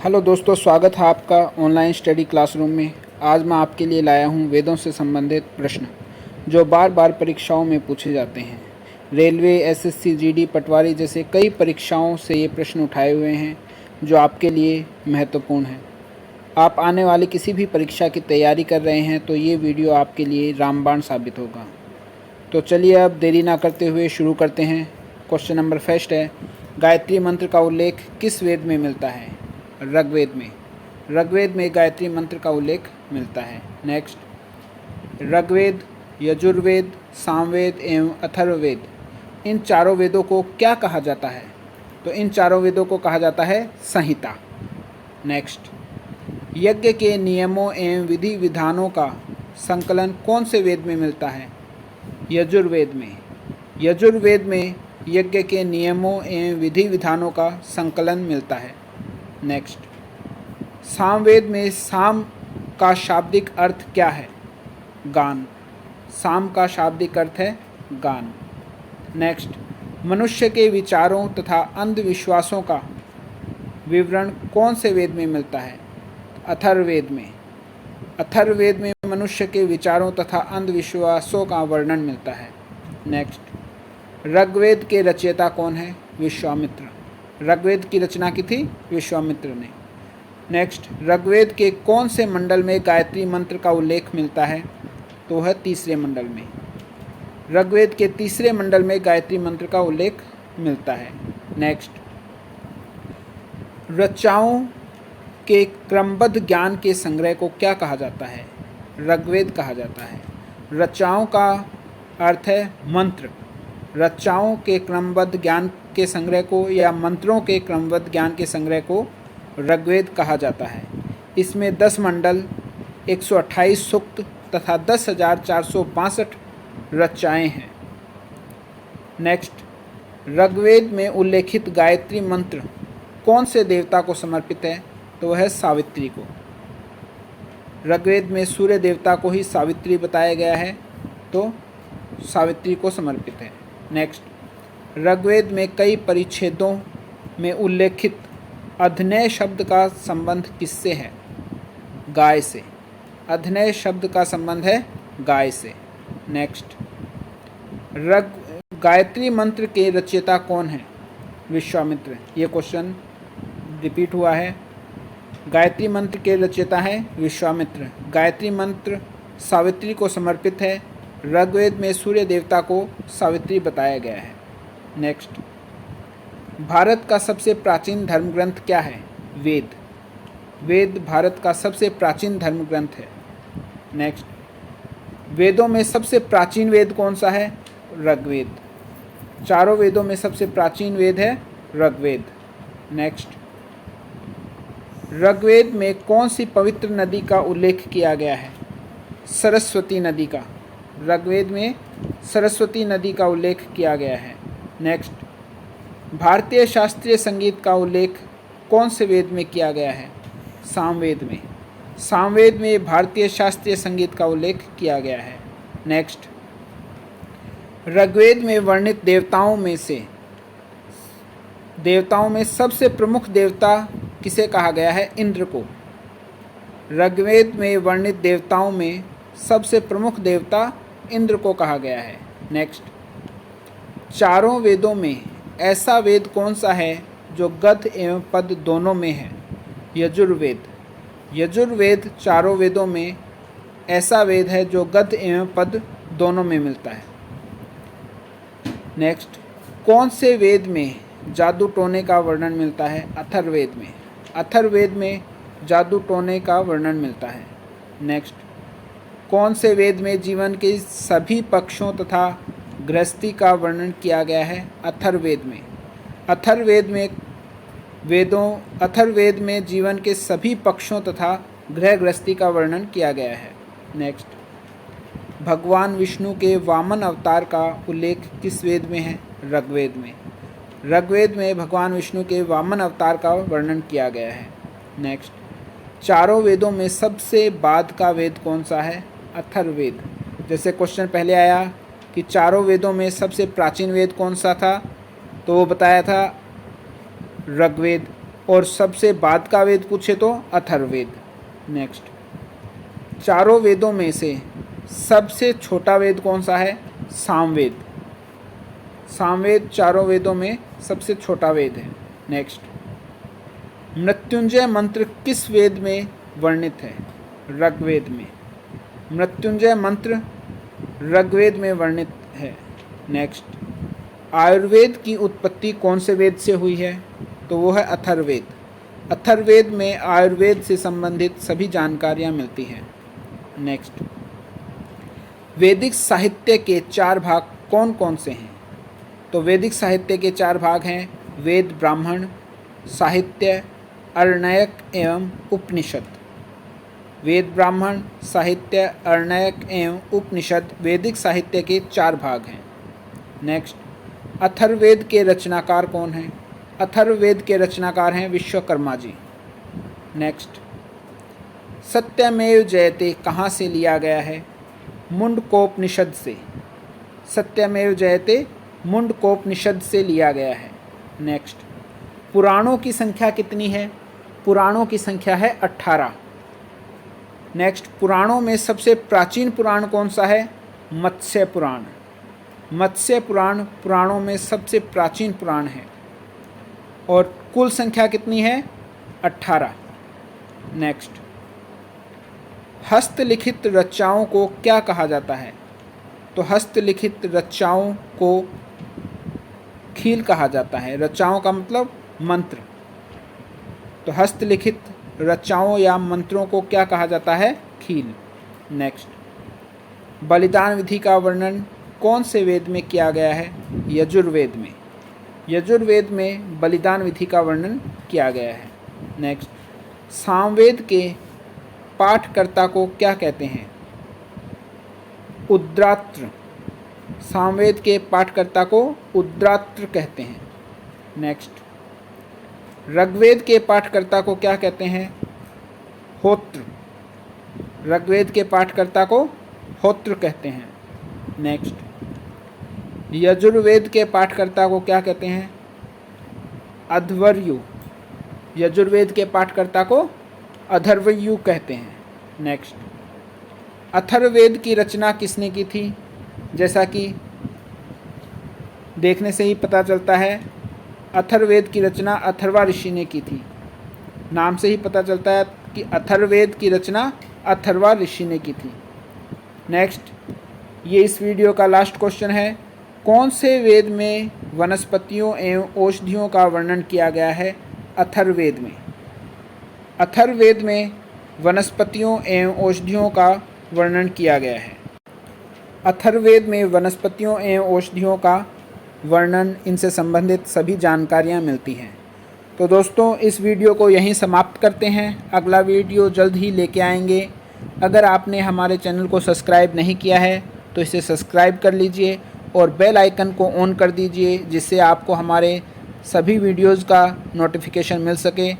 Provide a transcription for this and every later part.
Hello दोस्तों, स्वागत है आपका ऑनलाइन स्टडी क्लासरूम में। आज मैं आपके लिए लाया हूं वेदों से संबंधित प्रश्न जो बार बार परीक्षाओं में पूछे जाते हैं। रेलवे, एसएससी, जीडी, पटवारी जैसे कई परीक्षाओं से ये प्रश्न उठाए हुए हैं जो आपके लिए महत्वपूर्ण हैं। आप आने वाली किसी भी परीक्षा की तैयारी कर रहे हैं तो ये वीडियो आपके लिए रामबाण साबित होगा। तो चलिए अब देरी ना करते हुए शुरू करते हैं। क्वेश्चन नंबर फर्स्ट है, गायत्री मंत्र का उल्लेख किस वेद में मिलता है? ऋग्वेद में। ऋग्वेद में गायत्री मंत्र का उल्लेख मिलता है। नेक्स्ट, ऋग्वेद, यजुर्वेद, सामवेद एवं अथर्ववेद, इन चारों वेदों को क्या कहा जाता है? तो इन चारों वेदों को कहा जाता है संहिता। नेक्स्ट, यज्ञ के नियमों एवं विधि विधानों का संकलन कौन से वेद में मिलता है? यजुर्वेद में। यजुर्वेद में यज्ञ के नियमों एवं विधि विधानों का संकलन मिलता है। नेक्स्ट, सामवेद में साम का शाब्दिक अर्थ क्या है? गान। साम का शाब्दिक अर्थ है गान। नेक्स्ट, मनुष्य के विचारों तथा अंधविश्वासों का विवरण कौन से वेद में मिलता है? अथर्ववेद में। अथर्ववेद में मनुष्य के विचारों तथा अंधविश्वासों का वर्णन मिलता है। नेक्स्ट, ऋग्वेद के रचयिता कौन है? विश्वामित्र। ऋग्वेद की रचना की थी विश्वामित्र ने। नेक्स्ट, ऋग्वेद के कौन से मंडल में गायत्री मंत्र का उल्लेख मिलता है? तो है तीसरे मंडल में। ऋग्वेद के तीसरे मंडल में गायत्री मंत्र का उल्लेख मिलता है। नेक्स्ट, ऋचाओं के क्रमबद्ध ज्ञान के संग्रह को क्या कहा जाता है? ऋग्वेद कहा जाता है। ऋचाओं का अर्थ है मंत्र। ऋचाओं के क्रमबद्ध ज्ञान के संग्रह को या मंत्रों के क्रमबद्ध ज्ञान के संग्रह को ऋग्वेद कहा जाता है। इसमें 10 मंडल, 128 सूक्त तथा 10,462 ऋचाएँ हैं। नेक्स्ट, ऋग्वेद में उल्लेखित गायत्री मंत्र कौन से देवता को समर्पित है? तो वह है सावित्री को। ऋग्वेद में सूर्य देवता को ही सावित्री बताया गया है, तो सावित्री को समर्पित है। नेक्स्ट, ऋग्वेद में कई परिच्छेदों में उल्लेखित अध्नेय शब्द का संबंध किससे है? गाय से। अध्नेय शब्द का संबंध है गाय से। नेक्स्ट, गायत्री मंत्र के रचयिता कौन है? विश्वामित्र। ये क्वेश्चन रिपीट हुआ है। गायत्री मंत्र के रचयिता है विश्वामित्र। गायत्री मंत्र सावित्री को समर्पित है। ऋग्वेद में सूर्य देवता को सावित्री बताया गया है। नेक्स्ट, भारत का सबसे प्राचीन धर्म ग्रंथ क्या है? वेद। वेद भारत का सबसे प्राचीन धर्म ग्रंथ है। नेक्स्ट, वेदों में सबसे प्राचीन वेद कौन सा है? ऋग्वेद। चारों वेदों में सबसे प्राचीन वेद है ऋग्वेद। नेक्स्ट, ऋग्वेद में कौन सी पवित्र नदी का उल्लेख किया गया है? सरस्वती नदी का। ऋग्वेद में सरस्वती नदी का उल्लेख किया गया है। नेक्स्ट, भारतीय शास्त्रीय संगीत का उल्लेख कौन से वेद में किया गया है? सामवेद में। सामवेद में भारतीय शास्त्रीय संगीत का उल्लेख किया गया है। नेक्स्ट, ऋग्वेद में वर्णित देवताओं में सबसे प्रमुख देवता किसे कहा गया है? इंद्र को। ऋग्वेद में वर्णित देवताओं में सबसे प्रमुख देवता इंद्र को कहा गया है। नेक्स्ट, चारों वेदों में ऐसा वेद कौन सा है जो गद्य एवं पद दोनों में है? यजुर्वेद। यजुर्वेद चारों वेदों में ऐसा वेद है जो गद्य एवं पद दोनों में मिलता है। नेक्स्ट, कौन से वेद में जादू टोने का वर्णन मिलता है? अथर्ववेद में। अथर्ववेद में जादू टोने का वर्णन मिलता है। नेक्स्ट, कौन से वेद में जीवन के सभी पक्षों तथा गृहस्थी का वर्णन किया गया है? अथर्ववेद में। अथर्ववेद में जीवन के सभी पक्षों तथा गृह गृहस्थी का वर्णन किया गया है। नेक्स्ट, भगवान विष्णु के वामन अवतार का उल्लेख किस वेद में है? ऋग्वेद में। ऋग्वेद में भगवान विष्णु के वामन अवतार का वर्णन किया गया है। नेक्स्ट, चारों वेदों में सबसे बाद का वेद कौन सा है? अथर्ववेद। जैसे क्वेश्चन पहले आया कि चारों वेदों में सबसे प्राचीन वेद कौन सा था, तो वो बताया था ऋग्वेद। और सबसे बाद का वेद पूछे तो अथर्ववेद। नेक्स्ट, चारों वेदों में से सबसे छोटा वेद कौन सा है? सामवेद। सामवेद चारों वेदों में सबसे छोटा वेद है। नेक्स्ट, मृत्युंजय मंत्र किस वेद में वर्णित है? ऋग्वेद में। मृत्युंजय मंत्र ऋग्वेद में वर्णित है। नेक्स्ट, आयुर्वेद की उत्पत्ति कौन से वेद से हुई है? तो वो है अथर्ववेद। अथर्ववेद में आयुर्वेद से संबंधित सभी जानकारियाँ मिलती हैं। नेक्स्ट, वैदिक साहित्य के 4 भाग कौन कौन से हैं? तो वैदिक साहित्य के 4 भाग हैं वेद, ब्राह्मण, साहित्य, अरण्यक एवं उपनिषद। वेद, ब्राह्मण, साहित्य, अरण्यक एवं उपनिषद वैदिक साहित्य के 4 भाग हैं। नेक्स्ट, अथर्ववेद के रचनाकार कौन हैं? अथर्ववेद के रचनाकार हैं विश्वकर्मा जी। नेक्स्ट, सत्यमेव जयते कहाँ से लिया गया है? मुंडकोपनिषद से। सत्यमेव जयते मुंडकोपनिषद से लिया गया है। नेक्स्ट, पुराणों की संख्या कितनी है? पुराणों की संख्या है 18। नेक्स्ट, पुराणों में सबसे प्राचीन पुराण कौन सा है? मत्स्य पुराण। मत्स्य पुराण पुराणों में सबसे प्राचीन पुराण है। और कुल संख्या कितनी है? 18। नेक्स्ट, हस्तलिखित रचनाओं को क्या कहा जाता है? तो हस्तलिखित रचनाओं को खील कहा जाता है। रचनाओं का मतलब मंत्र। तो हस्तलिखित रचनाओं या मंत्रों को क्या कहा जाता है? खील। नेक्स्ट, बलिदान विधि का वर्णन कौन से वेद में किया गया है? यजुर्वेद में। यजुर्वेद में बलिदान विधि का वर्णन किया गया है। नेक्स्ट, सामवेद के पाठकर्ता को क्या कहते हैं? उद्रात्र। सामवेद के पाठकर्ता को उद्रात्र कहते हैं। नेक्स्ट, ऋग्वेद के पाठकर्ता को क्या कहते हैं? होत्र। ऋग्वेद के पाठकर्ता को होत्र कहते हैं। नेक्स्ट, यजुर्वेद के पाठकर्ता को क्या कहते हैं? अध्वर्यु। यजुर्वेद के पाठकर्ता को अधर्वयु कहते हैं। नेक्स्ट, अथर्ववेद की रचना किसने की थी? जैसा कि देखने से ही पता चलता है, अथर्ववेद की रचना अथर्वा ऋषि ने की थी। नाम से ही पता चलता है कि अथर्ववेद की रचना अथर्वा ऋषि ने की थी। नेक्स्ट, ये इस वीडियो का लास्ट क्वेश्चन है। कौन से वेद में वनस्पतियों एवं औषधियों का वर्णन किया गया है? अथर्ववेद में। अथर्ववेद में वनस्पतियों एवं औषधियों का वर्णन किया गया है। अथर्ववेद में वनस्पतियों एवं औषधियों का वर्णन, इनसे संबंधित सभी जानकारियाँ मिलती हैं। तो दोस्तों, इस वीडियो को यहीं समाप्त करते हैं। अगला वीडियो जल्द ही लेके आएंगे। अगर आपने हमारे चैनल को सब्सक्राइब नहीं किया है तो इसे सब्सक्राइब कर लीजिए और बेल आइकन को ऑन कर दीजिए, जिससे आपको हमारे सभी वीडियोज़ का नोटिफिकेशन मिल सके।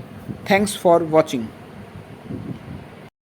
Thanks for watching.